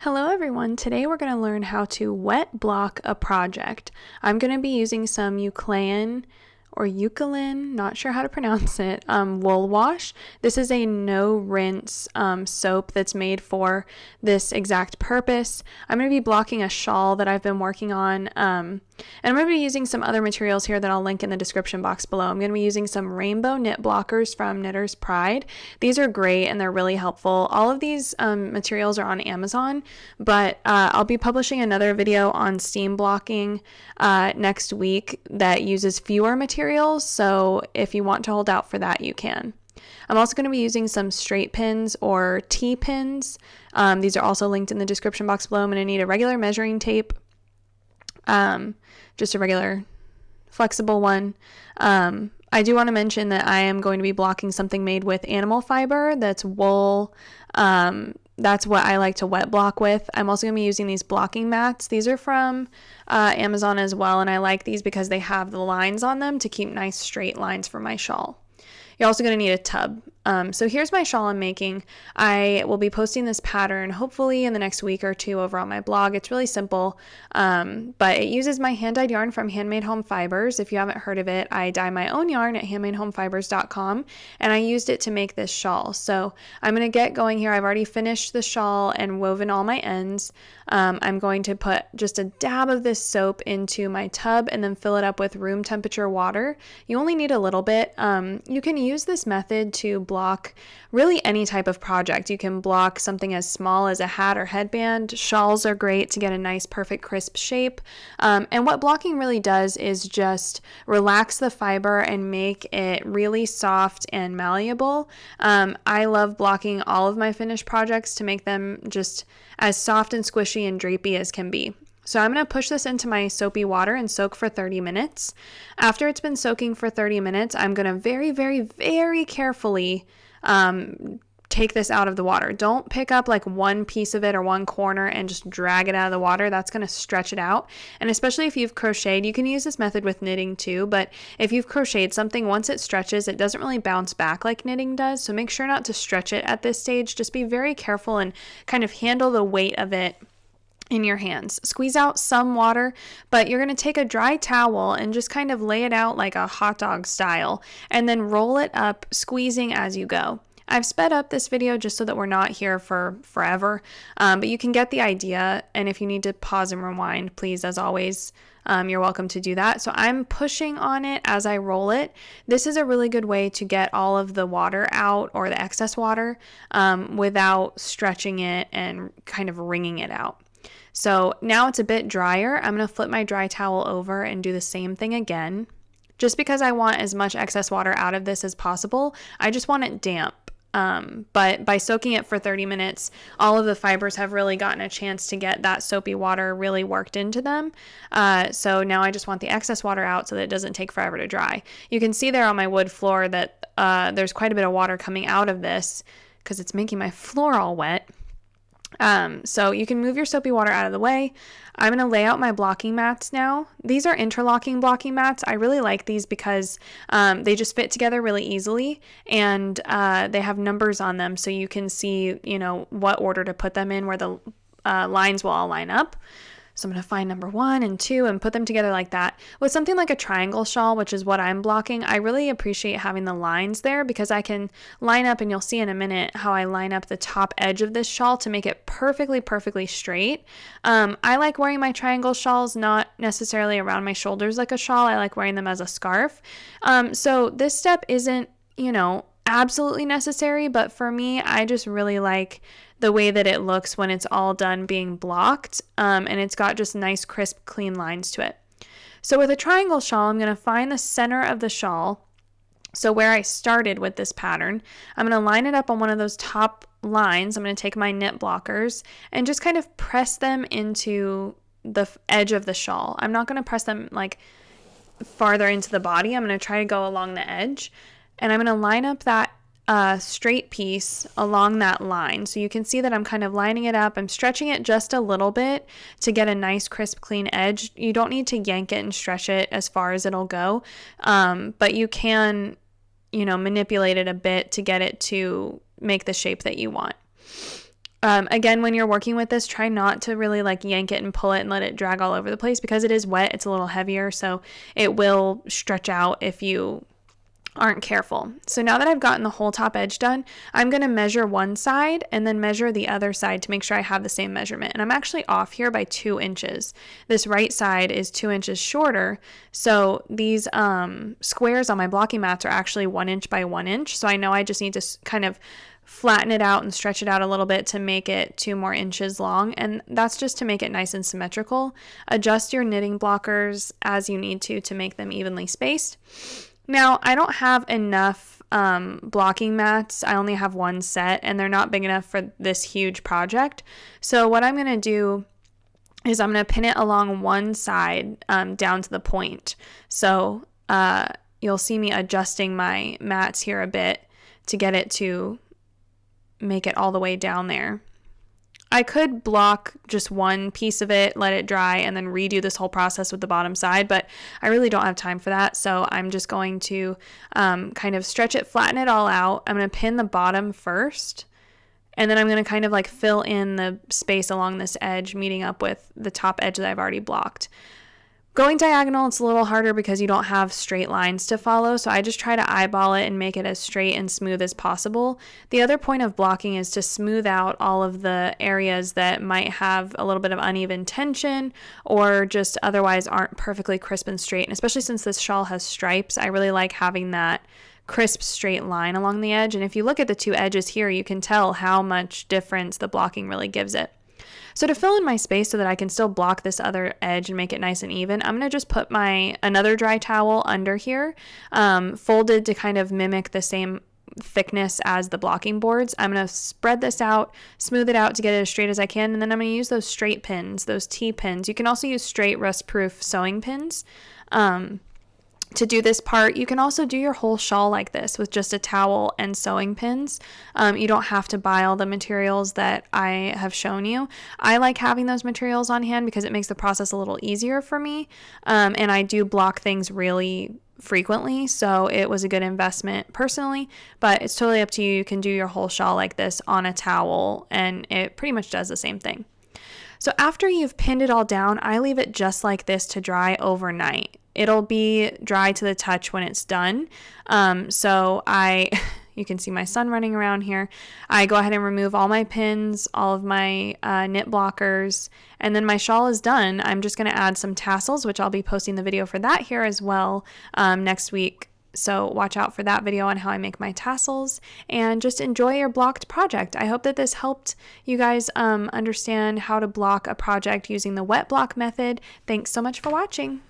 Hello everyone, today we're going to learn how to wet block a project. I'm going to be using some Eucalyptus, not sure how to pronounce it, wool wash. This is a no rinse soap that's made for this exact purpose. I'm going to be blocking a shawl that I've been working on, and I'm going to be using some other materials here that I'll link in the description box below. I'm going to be using some rainbow knit blockers from Knitter's Pride. These are great and they're really helpful. All of these materials are on Amazon, but I'll be publishing another video on steam blocking next week that uses fewer materials, so if you want to hold out for that, you can. I'm also going to be using some straight pins or T-pins. These are also linked in the description box below. I'm going to need a regular measuring tape, just a regular flexible one. I do want to mention that I am going to be blocking something made with animal fiber, that's wool. That's what I like to wet block with. I'm also going to be using these blocking mats. These are from Amazon as well, and I like these because they have the lines on them to keep nice straight lines for my shawl. You're also going to need a tub. So here's my shawl I'm making. I will be posting this pattern hopefully in the next week or two over on my blog. It's really simple, but it uses my hand-dyed yarn from Handmade Home Fibers. If you haven't heard of it, I dye my own yarn at handmadehomefibers.com, and I used it to make this shawl. So I'm going to get going here. I've already finished the shawl and woven all my ends. I'm going to put just a dab of this soap into my tub and then fill it up with room temperature water. You only need a little bit. You can use this method to block really any type of project. You can block something as small as a hat or headband. Shawls are great to get a nice perfect crisp shape. And what blocking really does is just relax the fiber and make it really soft and malleable. I love blocking all of my finished projects to make them just as soft and squishy and drapey as can be. So I'm going to push this into my soapy water and soak for 30 minutes. After it's been soaking for 30 minutes, I'm going to very, very, very carefully take this out of the water. Don't pick up like one piece of it or one corner and just drag it out of the water. That's going to stretch it out. And especially if you've crocheted, you can use this method with knitting too, but if you've crocheted something, once it stretches, it doesn't really bounce back like knitting does. So make sure not to stretch it at this stage. Just be very careful and kind of handle the weight of it in your hands. Squeeze out some water, but you're going to take a dry towel and just kind of lay it out like a hot dog style, and then roll it up, squeezing as you go. I've sped up this video just so that we're not here for forever, but you can get the idea, and if you need to pause and rewind, please, as always, you're welcome to do that. So I'm pushing on it as I roll it. This is a really good way to get all of the water out, or the excess water, without stretching it and kind of wringing it out. So now it's a bit drier. I'm going to flip my dry towel over and do the same thing again. Just because I want as much excess water out of this as possible, I just want it damp. But by soaking it for 30 minutes, all of the fibers have really gotten a chance to get that soapy water really worked into them. So now I just want the excess water out so that it doesn't take forever to dry. You can see there on my wood floor that there's quite a bit of water coming out of this because it's making my floor all wet. So you can move your soapy water out of the way. I'm going to lay out my blocking mats now. These are interlocking blocking mats. I really like these because they just fit together really easily, and they have numbers on them so you can see, what order to put them in, where the lines will all line up. So I'm going to find number 1 and 2 and put them together like that. With something like a triangle shawl, which is what I'm blocking, I really appreciate having the lines there because I can line up, and you'll see in a minute how I line up the top edge of this shawl to make it perfectly, perfectly straight. I like wearing my triangle shawls not necessarily around my shoulders like a shawl. I like wearing them as a scarf. So this step isn't, absolutely necessary, but for me, I just really like the way that it looks when it's all done being blocked, and it's got just nice, crisp, clean lines to it. So with a triangle shawl, I'm going to find the center of the shawl, so where I started with this pattern. I'm going to line it up on one of those top lines. I'm going to take my knit blockers and just kind of press them into the edge of the shawl. I'm not going to press them like farther into the body. I'm going to try to go along the edge, and I'm going to line up that straight piece along that line. So you can see that I'm kind of lining it up. I'm stretching it just a little bit to get a nice, crisp, clean edge. You don't need to yank it and stretch it as far as it'll go, but you can, manipulate it a bit to get it to make the shape that you want. Again, when you're working with this, try not to really like yank it and pull it and let it drag all over the place, because it is wet. It's a little heavier, so it will stretch out if you aren't careful. So now that I've gotten the whole top edge done, I'm going to measure one side and then measure the other side to make sure I have the same measurement. And I'm actually off here by 2 inches. This right side is 2 inches shorter. So these squares on my blocking mats are actually 1 inch by 1 inch. So I know I just need to kind of flatten it out and stretch it out a little bit to make it 2 more inches long. And that's just to make it nice and symmetrical. Adjust your knitting blockers as you need to make them evenly spaced. Now, I don't have enough blocking mats. I only have one set, and they're not big enough for this huge project. So what I'm going to do is I'm going to pin it along one side down to the point. So you'll see me adjusting my mats here a bit to get it to make it all the way down there. I could block just one piece of it, let it dry, and then redo this whole process with the bottom side, but I really don't have time for that, so I'm just going to kind of stretch it, flatten it all out. I'm going to pin the bottom first, and then I'm going to kind of like fill in the space along this edge, meeting up with the top edge that I've already blocked. Going diagonal, it's a little harder because you don't have straight lines to follow, so I just try to eyeball it and make it as straight and smooth as possible. The other point of blocking is to smooth out all of the areas that might have a little bit of uneven tension or just otherwise aren't perfectly crisp and straight. And especially since this shawl has stripes, I really like having that crisp straight line along the edge. And if you look at the 2 edges here, you can tell how much difference the blocking really gives it. So to fill in my space so that I can still block this other edge and make it nice and even, I'm going to just put another dry towel under here, folded to kind of mimic the same thickness as the blocking boards. I'm going to spread this out, smooth it out to get it as straight as I can, and then I'm going to use those straight pins, those T-pins. You can also use straight rust-proof sewing pins. To do this part. You can also do your whole shawl like this with just a towel and sewing pins. You don't have to buy all the materials that I have shown you. I like having those materials on hand because it makes the process a little easier for me. And I do block things really frequently, so it was a good investment personally, but it's totally up to you. You can do your whole shawl like this on a towel, and it pretty much does the same thing. So after you've pinned it all down, I leave it just like this to dry overnight. It'll be dry to the touch when it's done. You can see my son running around here. I go ahead and remove all my pins, all of my knit blockers, and then my shawl is done. I'm just going to add some tassels, which I'll be posting the video for that here as well next week. So watch out for that video on how I make my tassels, and just enjoy your blocked project. I hope that this helped you guys understand how to block a project using the wet block method. Thanks so much for watching.